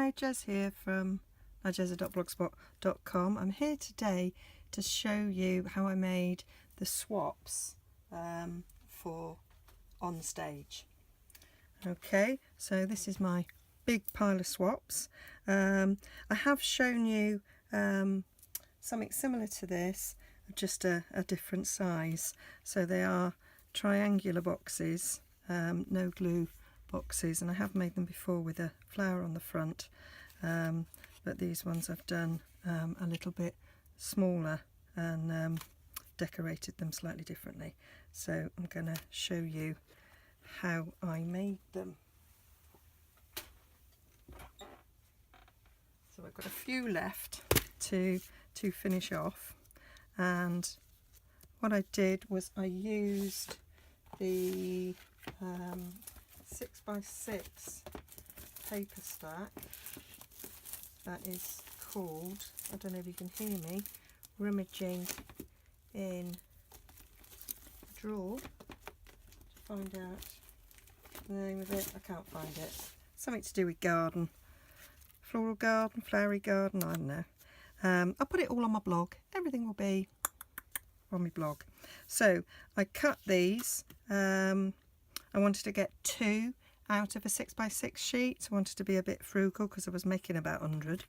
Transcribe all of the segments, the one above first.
Hi, Jez here from Nigezza.blogspot.com. I'm here today to show you how I made the swaps for on stage. Okay, so this is my big pile of swaps. I have shown you something similar to this, just a different size. So they are triangular boxes, no glue boxes, and I have made them before with a flower on the front, but these ones I've done a little bit smaller and decorated them slightly differently. So I'm going to show you how I made them. So I've got a few left to finish off, and what I did was I used the 6x6 paper stack that is called, I don't know if you can hear me rummaging in a drawer to find out the name of it. I can't find it. Something to do with garden, floral garden, flowery garden, I don't know. I'll put it all on my blog. Everything will be on my blog. So I cut these. I wanted to get 2 out of a 6x6 sheet. I wanted to be a bit frugal because I was making about 100.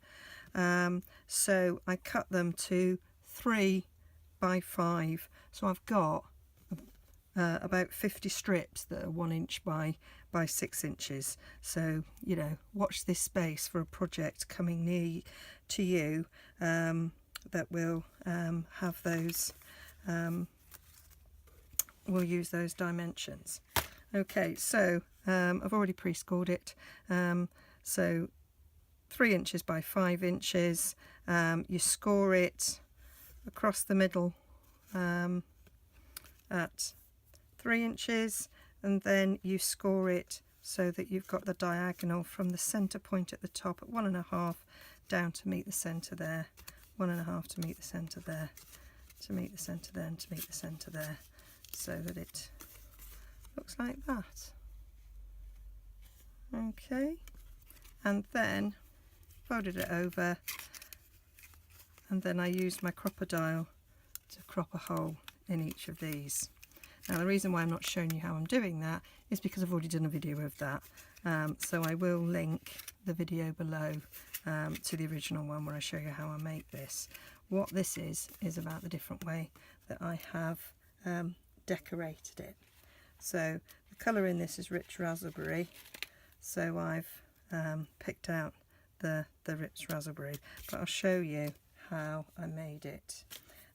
So I cut them to 3x5. So I've got about 50 strips that are 1 inch by 6 inches. So, you know, watch this space for a project coming near to you that will have those, we'll use those dimensions. Okay, so I've already pre-scored it. So 3 inches by 5 inches. You score it across the middle at 3 inches, and then you score it so that you've got the diagonal from the centre point at the top at 1.5 down to meet the centre there, 1.5 to meet the centre there, to meet the centre there, and to meet the centre there, so that it looks like that. Okay, and then folded it over, and then I used my crop-a-dile to crop a hole in each of these. Now the reason why I'm not showing you how I'm doing that is because I've already done a video of that, so I will link the video below to the original one where I show you how I make this. What this is about the different way that I have decorated it. So the colour in this is rich raspberry, so I've picked out the rich raspberry, but I'll show you how I made it.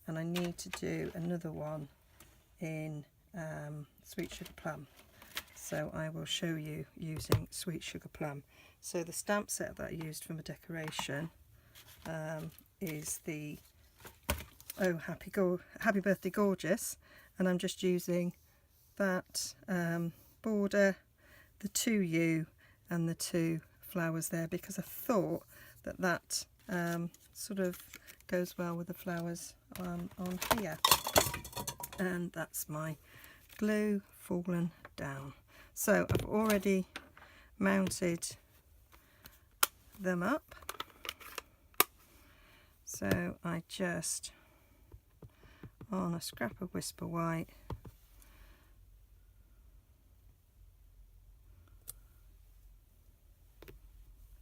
And I need to do another one in sweet sugar plum, so I will show you using sweet sugar plum. So the stamp set that I used for my decoration is the Happy Birthday Gorgeous, and I'm just using that border, the 2U and the 2 flowers there, because I thought that sort of goes well with the flowers on here. And that's my glue fallen down. So I've already mounted them up, so I just, on a scrap of Whisper White,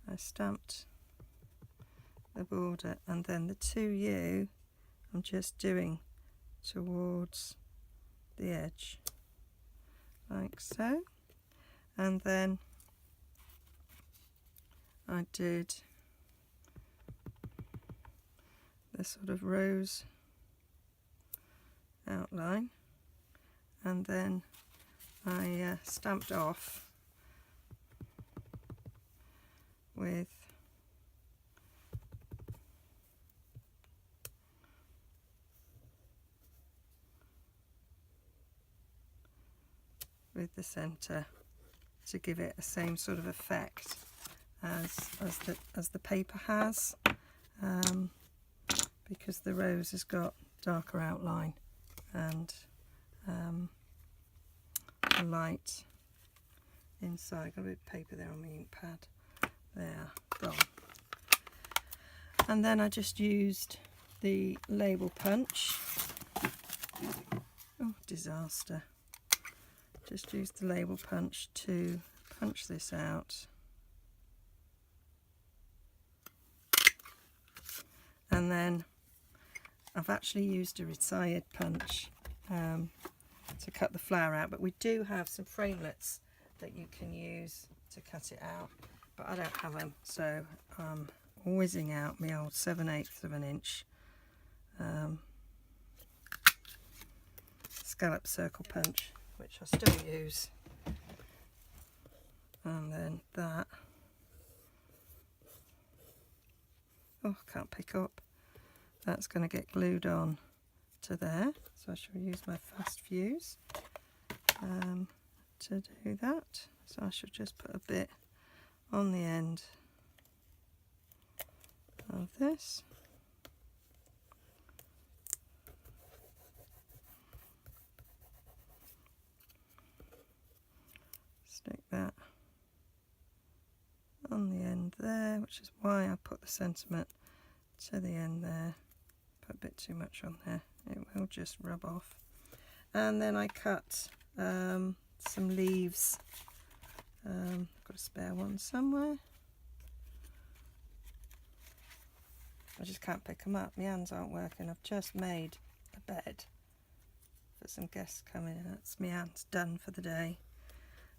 I stamped the border, and then the 2U I'm just doing towards the edge like so, and then I did the sort of rose outline, and then I stamped off with the centre to give it the same sort of effect as the paper has, because the rose has got darker outline and a light inside. Got a bit of paper there on my ink pad. There, gone. And then I just used the label punch. Oh, disaster. Just used the label punch to punch this out. And then I've actually used a retired punch to cut the flower out, but we do have some framelits that you can use to cut it out, but I don't have them, so I'm whizzing out my old 7/8 of an inch scallop circle punch, which I still use, and then that, oh, I can't pick up, that's going to get glued on to there, so I shall use my fast fuse to do that. So I should just put a bit on the end of this. Stick that on the end there, which is why I put the sentiment to the end there. Put a bit too much on there, it will just rub off. And then I cut some leaves. I've got a spare one somewhere. I just can't pick them up, my hands aren't working. I've just made a bed for some guests coming, and that's my hands done for the day.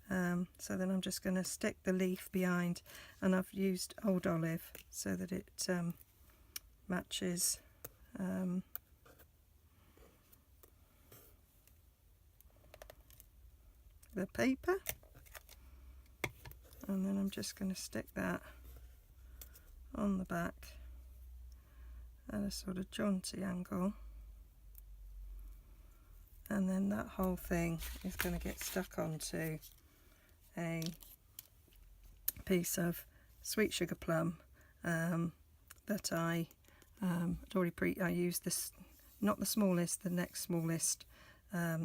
So then I'm just going to stick the leaf behind, and I've used old olive so that it matches the paper, and then I'm just going to stick that on the back at a sort of jaunty angle, and then that whole thing is going to get stuck onto a piece of sweet sugar plum that I I used this, not the smallest, the next smallest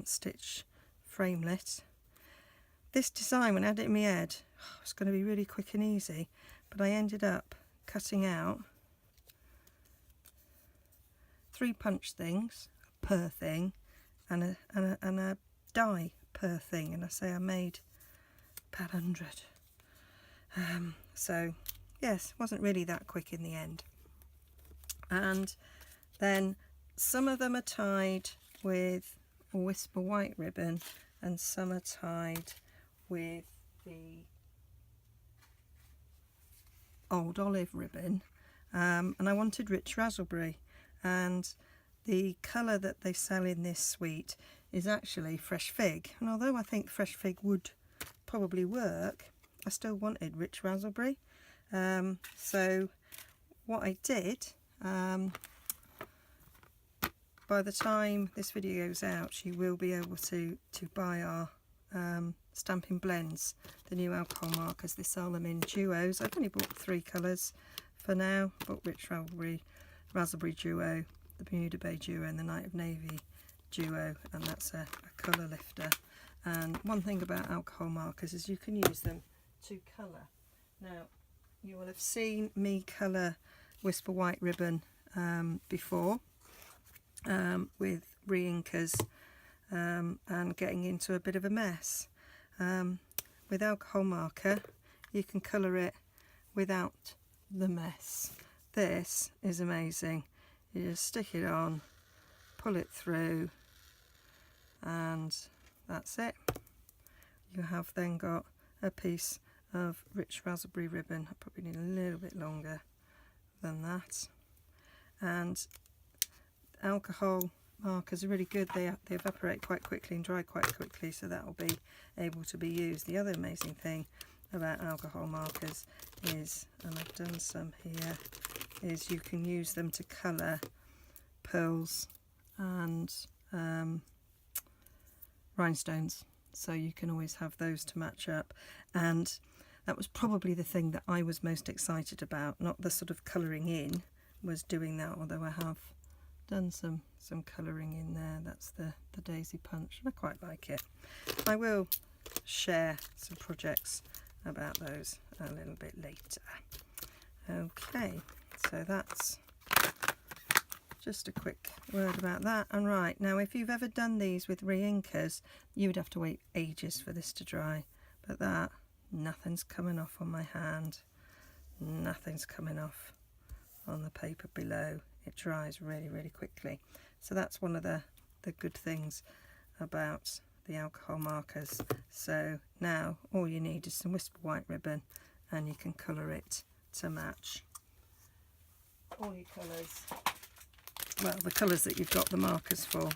stitch framelit. This design, when I had it in my head, it was going to be really quick and easy, but I ended up cutting out 3 punch things per thing and a die per thing, and I say I made about 100. So yes, wasn't really that quick in the end. And then some of them are tied with a Whisper white ribbon, and some are tied with the old olive ribbon, and I wanted rich raspberry, and the colour that they sell in this suite is actually fresh fig, and although I think fresh fig would probably work, I still wanted rich raspberry. So what I did, by the time this video goes out, you will be able to buy our Stampin' blends, the new alcohol markers. They sell them in duos. I've only bought 3 colours for now. Bought rich raspberry duo, the Bermuda Bay duo, and the Night of Navy duo, and that's a colour lifter. And one thing about alcohol markers is you can use them to colour. Now, you will have seen me colour Whisper white ribbon before with re-inkers and getting into a bit of a mess. With alcohol marker you can colour it without the mess. This is amazing. You just stick it on, pull it through, and that's it. You have then got a piece of rich raspberry ribbon. I probably need a little bit longer than that. And alcohol markers are really good. They evaporate quite quickly and dry quite quickly, so that will be able to be used. The other amazing thing about alcohol markers is, and I've done some here, is you can use them to colour pearls and rhinestones, so you can always have those to match up. And that was probably the thing that I was most excited about, not the sort of colouring in, was doing that, although I have done some colouring in there. That's the daisy punch, and I quite like it. I will share some projects about those a little bit later. Okay, so So that's just a quick word about that. And right, now if you've ever done these with re-inkers, you would have to wait ages for this to dry. But that, nothing's coming off on my hand. Nothing's coming off on the paper below. It dries really, really quickly. So that's one of the good things about the alcohol markers. So now all you need is some Whisper White ribbon and you can colour it to match all your colours. Well, the colours that you've got the markers for.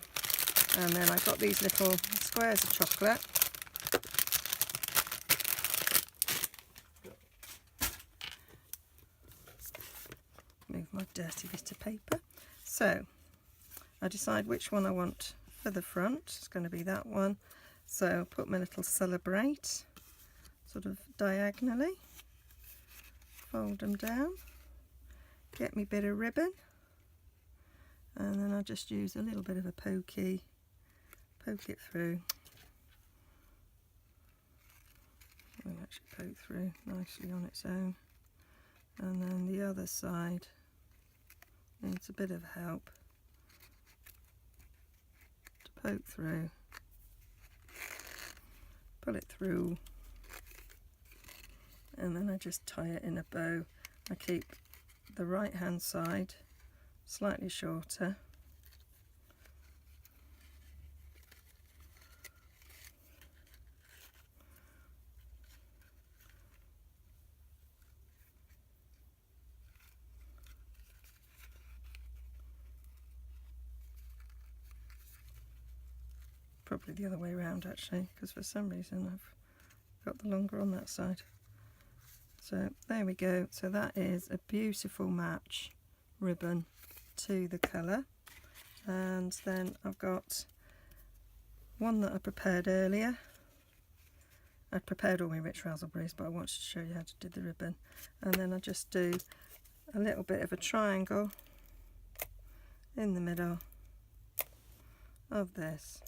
And then I've got these little squares of chocolate. Move my dirty bit of paper. So I decide which one I want for the front. It's going to be that one. So I'll put my little celebrate sort of diagonally, fold them down, get me bit of ribbon, and then I'll just use a little bit of a pokey, poke it through. I'll actually poke through nicely on its own. And then the other side needs a bit of help to poke through, pull it through, and then I just tie it in a bow. I keep the right hand side slightly shorter, probably the other way around actually, because for some reason I've got the longer on that side. So there we go. So that is a beautiful match ribbon to the colour. And then I've got one that I prepared earlier. I'd prepared all my rich raspberries, but I wanted to show you how to do the ribbon. And then I just do a little bit of a triangle in the middle of this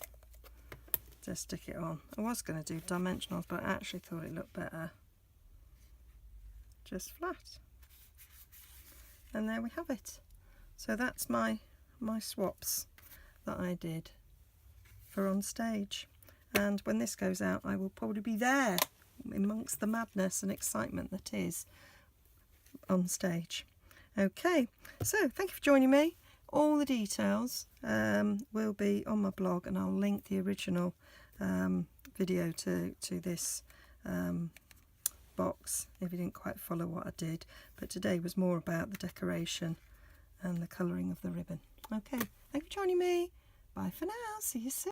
to stick it on. I was going to do dimensionals, but I actually thought it looked better just flat. And there we have it. So that's my swaps that I did for on stage. And when this goes out, I will probably be there amongst the madness and excitement that is on stage. Okay, so thank you for joining me. All the details will be on my blog, and I'll link the original video to this box if you didn't quite follow what I did. But today was more about the decoration and the colouring of the ribbon. Okay, thank you for joining me. Bye for now. See you soon.